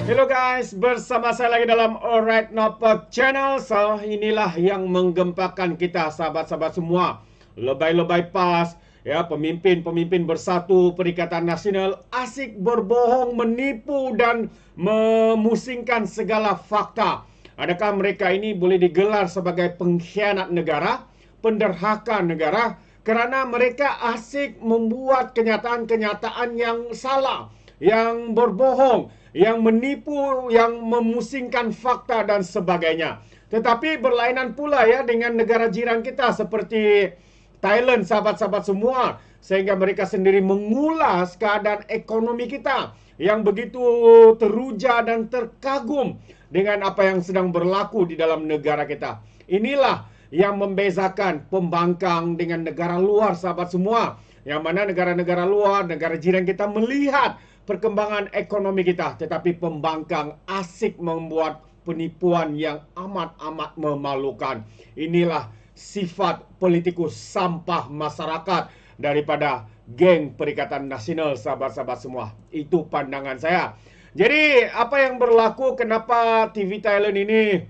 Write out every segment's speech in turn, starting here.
Hello guys, bersama saya lagi dalam Alright Nopak Channel. So, inilah yang menggempakan kita sahabat-sahabat semua. Lebay-lebay pas, ya, pemimpin-pemimpin bersatu Perikatan Nasional asik berbohong, menipu dan memusingkan segala fakta. Adakah mereka ini boleh digelar sebagai pengkhianat negara, penderhaka negara, kerana mereka asik membuat kenyataan-kenyataan yang salah, yang berbohong, yang menipu, yang memusingkan fakta dan sebagainya. Tetapi berlainan pula ya dengan negara jiran kita seperti Thailand, sahabat-sahabat semua, sehingga mereka sendiri mengulas keadaan ekonomi kita yang begitu teruja dan terkagum dengan apa yang sedang berlaku di dalam negara kita. Inilah yang membezakan pembangkang dengan negara luar, sahabat semua. Yang mana negara-negara luar, negara jiran kita melihat perkembangan ekonomi kita, tetapi pembangkang asik membuat penipuan yang amat-amat memalukan. Inilah sifat politikus sampah masyarakat daripada geng Perikatan Nasional, sahabat-sahabat semua. Itu pandangan saya. Jadi, apa yang berlaku, kenapa TV Thailand ini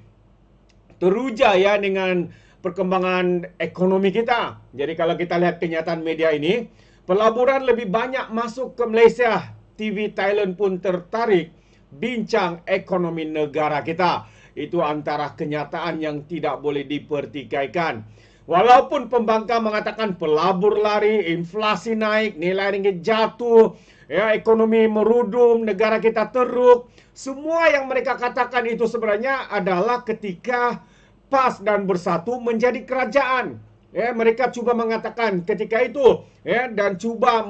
teruja ya dengan perkembangan ekonomi kita. Jadi kalau kita lihat kenyataan media ini, pelaburan lebih banyak masuk ke Malaysia. TV Thailand pun tertarik bincang ekonomi negara kita. Itu antara kenyataan yang tidak boleh dipertikaikan. Walaupun pembangkang mengatakan pelabur lari, inflasi naik, nilai ringgit jatuh, ya, ekonomi merudum, negara kita teruk. Semua yang mereka katakan itu sebenarnya adalah ketika PAS dan Bersatu menjadi kerajaan. Ya, mereka cuba mengatakan ketika itu, ya, dan cuba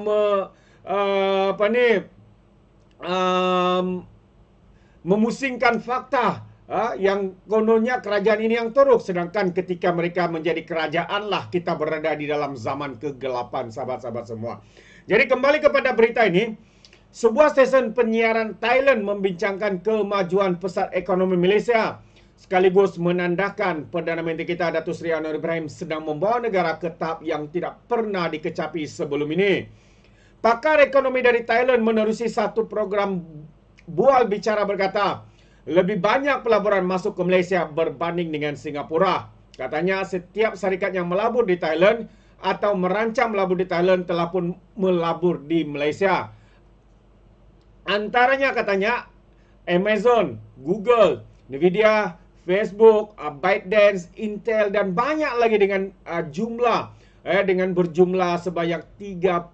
memusingkan fakta, yang kononnya kerajaan ini yang teruk, sedangkan ketika mereka menjadi kerajaanlah kita berada di dalam zaman kegelapan, sahabat-sahabat semua. Jadi kembali kepada berita ini, sebuah stesen penyiaran Thailand membincangkan kemajuan pesat ekonomi Malaysia, sekaligus menandakan Perdana Menteri kita Datuk Seri Anwar Ibrahim sedang membawa negara ke tahap yang tidak pernah dikecapi sebelum ini. Pakar ekonomi dari Thailand menerusi satu program bual bicara berkata, lebih banyak pelaburan masuk ke Malaysia berbanding dengan Singapura. Katanya setiap syarikat yang melabur di Thailand atau merancang melabur di Thailand telah pun melabur di Malaysia. Antaranya katanya Amazon, Google, Nvidia, Facebook, ByteDance, Intel dan banyak lagi dengan jumlah dengan berjumlah sebanyak 30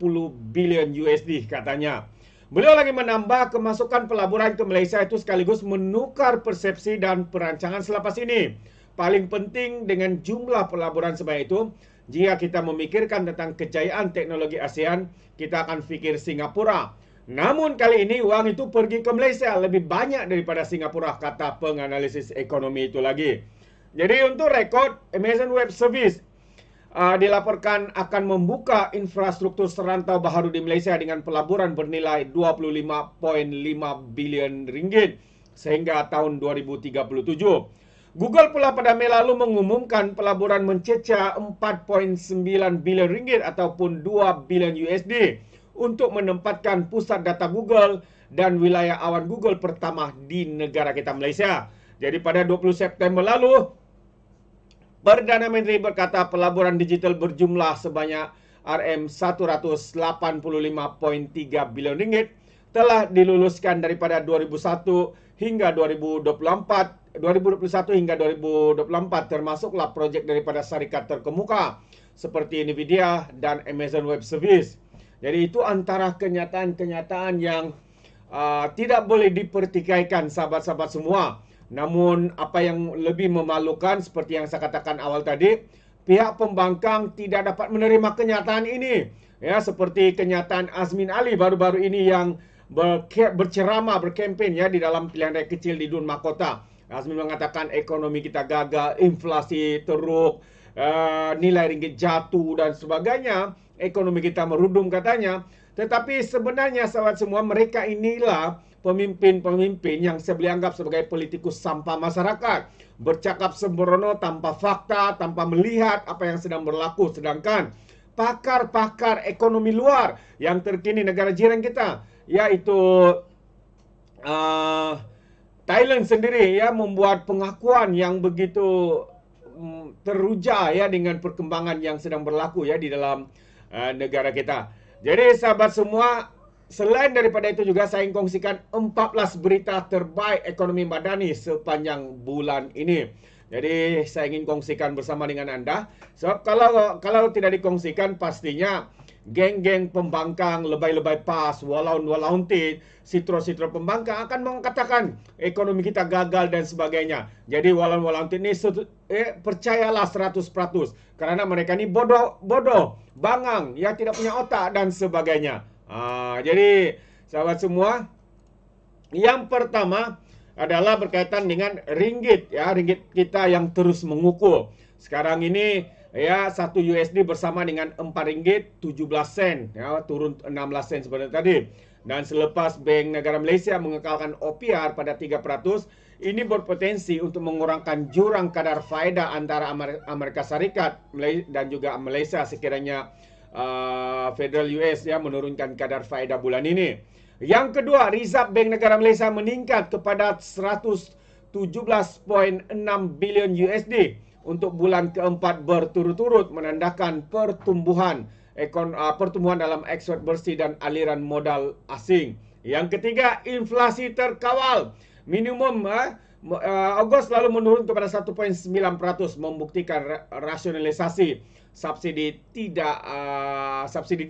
bilion USD katanya. Beliau lagi menambah kemasukan pelaburan ke Malaysia itu sekaligus menukar persepsi dan perancangan selepas ini. Paling penting dengan jumlah pelaburan sebanyak itu, jika kita memikirkan tentang kejayaan teknologi ASEAN, kita akan fikir Singapura. Namun kali ini wang itu pergi ke Malaysia lebih banyak daripada Singapura, kata penganalisis ekonomi itu lagi. Jadi untuk rekod, Amazon Web Service dilaporkan akan membuka infrastruktur serantau baharu di Malaysia dengan pelaburan bernilai 25.5 bilion ringgit sehingga tahun 2037. Google pula pada Mei lalu mengumumkan pelaburan mencecah 4.9 bilion ringgit ataupun 2 bilion USD untuk menempatkan pusat data Google dan wilayah awan Google pertama di negara kita Malaysia. Jadi pada 20 September lalu, Perdana Menteri berkata pelaburan digital berjumlah sebanyak RM185.3 bilion ringgit telah diluluskan daripada 2001 hingga 2021 hingga 2024, termasuklah projek daripada syarikat terkemuka seperti Nvidia dan Amazon Web Service. Jadi itu antara kenyataan-kenyataan yang tidak boleh dipertikaikan, sahabat-sahabat semua. Namun apa yang lebih memalukan seperti yang saya katakan awal tadi, pihak pembangkang tidak dapat menerima kenyataan ini. Ya, seperti kenyataan Azmin Ali baru-baru ini yang berceramah, berkempen ya di dalam pilihan raya kecil di Dun Mahkota. Azmin mengatakan ekonomi kita gagal, inflasi teruk, nilai ringgit jatuh dan sebagainya. Ekonomi kita merudum katanya. Tetapi sebenarnya sahabat semua, mereka inilah pemimpin-pemimpin yang saya boleh anggap sebagai politikus sampah masyarakat. Bercakap sembrono tanpa fakta, tanpa melihat apa yang sedang berlaku. Sedangkan pakar-pakar ekonomi luar yang terkini negara jiran kita, yaitu Thailand sendiri ya membuat pengakuan yang begitu teruja ya dengan perkembangan yang sedang berlaku ya di dalam negara kita. Jadi sahabat semua, selain daripada itu juga saya ingin kongsikan 14 berita terbaik ekonomi madani sepanjang bulan ini. Jadi saya ingin kongsikan bersama dengan anda. Sebab kalau tidak dikongsikan pastinya geng-geng pembangkang, lebay-lebay pas, walaun-walauntit, sitro-sitro pembangkang akan mengatakan ekonomi kita gagal dan sebagainya. Jadi walaun-walauntit ini percayalah 100% karena mereka ini bodoh, bangang, ya tidak punya otak dan sebagainya. Jadi sahabat semua, yang pertama adalah berkaitan dengan ringgit ya, ringgit kita yang terus mengukuh. Sekarang ini ya 1 USD bersama dengan 4 ringgit 17 sen ya, turun 16 sen sebenarnya tadi. Dan selepas Bank Negara Malaysia mengekalkan OPR pada 3%, ini berpotensi untuk mengurangkan jurang kadar faedah antara Amerika Serikat dan juga Malaysia sekiranya Federal US ya menurunkan kadar faedah bulan ini. Yang kedua, Reserve Bank Negara Malaysia meningkat kepada 117.6 bilion USD untuk bulan keempat berturut-turut, menandakan pertumbuhan dalam ekspor bersih dan aliran modal asing. Yang ketiga, inflasi terkawal. Minimum Ogos lalu menurun kepada 1.9%, membuktikan rasionalisasi subsidi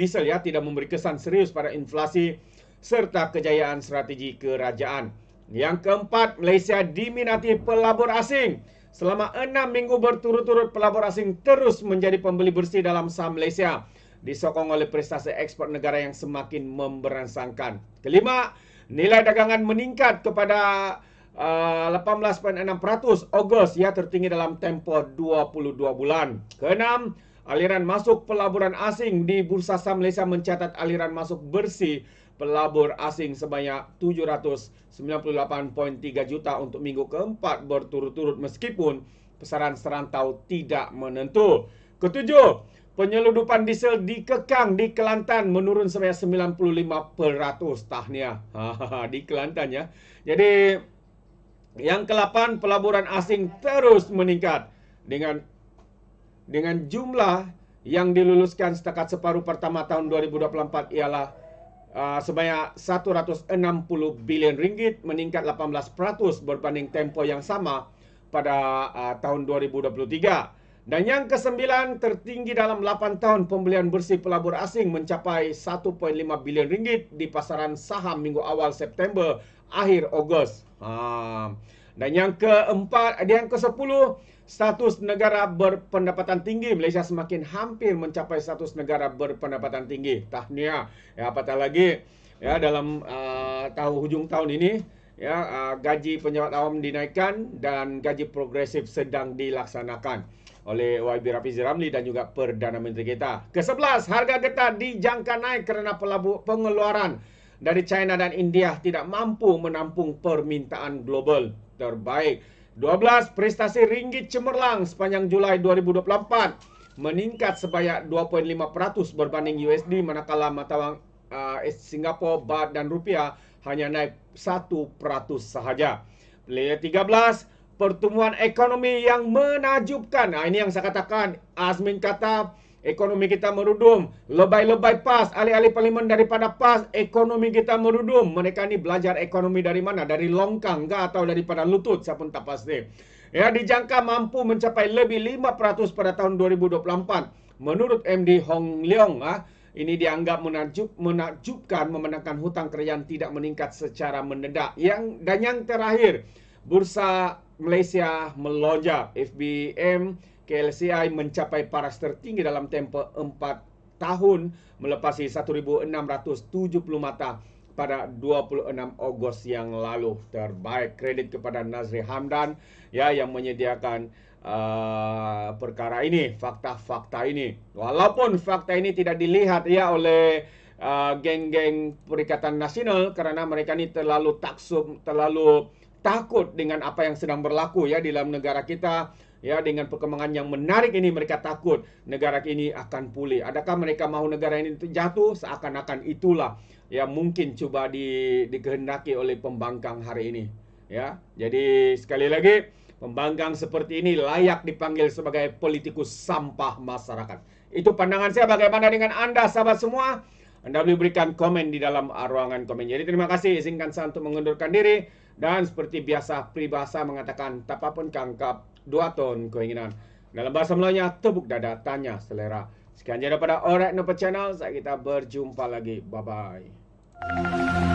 diesel ya tidak memberi kesan serius pada inflasi serta kejayaan strategi kerajaan. Yang keempat, Malaysia diminati pelabur asing. Selama 6 minggu berturut-turut, pelabur asing terus menjadi pembeli bersih dalam saham Malaysia, disokong oleh prestasi ekspor negara yang semakin memberangsangkan. Kelima, nilai dagangan meningkat kepada 18.6% Ogos ya, tertinggi dalam tempoh 22 bulan. Keenam, aliran masuk pelaburan asing di Bursa Saham Malaysia mencatat aliran masuk bersih pelabur asing sebanyak 798.3 juta untuk minggu keempat berturut-turut meskipun pasaran serantau tidak menentu. Ketujuh, penyeludupan diesel dikekang di Kelantan menurun sebanyak 95%. Tahniah di Kelantan ya. Jadi yang ke-8, pelaburan asing terus meningkat dengan jumlah yang diluluskan setakat separuh pertama tahun 2024 ialah sebanyak 160 bilion ringgit, meningkat 18% berbanding tempo yang sama pada tahun 2023. Dan yang ke-9, tertinggi dalam 8 tahun pembelian bersih pelabur asing mencapai 1.5 bilion ringgit di pasaran saham minggu awal September akhir Ogos. Dan yang ke-10, status negara berpendapatan tinggi. Malaysia semakin hampir mencapai status negara berpendapatan tinggi. Tahniah. Ya, apatah lagi ya dalam hujung tahun ini ya gaji pejabat awam dinaikkan dan gaji progresif sedang dilaksanakan oleh YB Rafizi Ramli dan juga Perdana Menteri kita. Ke-11, harga getah dijangka naik kerana pengeluaran dari China dan India tidak mampu menampung permintaan global terbaik. 12, prestasi ringgit cemerlang sepanjang Julai 2024 meningkat sebanyak 2.5% berbanding USD, manakala mata wang Singapura, Baht dan Rupiah hanya naik 1% sahaja. 13, pertumbuhan ekonomi yang menakjubkan. Ini yang saya katakan, Azmin kata ekonomi kita merudum. Lebay-lebay PAS, ahli-ahli parlimen daripada PAS, ekonomi kita merudum. Mereka ni belajar ekonomi dari mana? Dari longkang ke atau daripada lutut? Saya pun tak pasti. Ya, dijangka mampu mencapai lebih 5% pada tahun 2024. Menurut MD Hong Leong, ini dianggap menakjubkan memenangkan hutang kerajaan tidak meningkat secara mendadak. Dan yang terakhir, Bursa Malaysia melonjak. FBM KLCI mencapai paras tertinggi dalam tempoh 4 tahun melepasi 1.670 mata pada 26 Ogos yang lalu. Terbaik kredit kepada Nazri Hamdan ya yang menyediakan perkara ini, fakta-fakta ini. Walaupun fakta ini tidak dilihat ya oleh geng-geng Perikatan Nasional kerana mereka ni terlalu takut dengan apa yang sedang berlaku ya di dalam negara kita. Ya, dengan perkembangan yang menarik ini mereka takut negara ini akan pulih. Adakah mereka mahu negara ini jatuh? Seakan-akan itulah yang mungkin cuba dikehendaki oleh pembangkang hari ini. Ya, jadi sekali lagi, pembangkang seperti ini layak dipanggil sebagai politikus sampah masyarakat. Itu pandangan saya. Bagaimana dengan Anda, sahabat semua? Anda boleh berikan komen di dalam ruangan komen. Jadi terima kasih. Izinkan saya untuk mengundurkan diri. Dan seperti biasa, peribahasa mengatakan, tak apapun kangkap, 2 ton keinginan. Dalam bahasa Melayunya, tepuk dada, tanya selera. Sekian saja daripada Alright Nopo Channel. Kita berjumpa lagi. Bye-bye.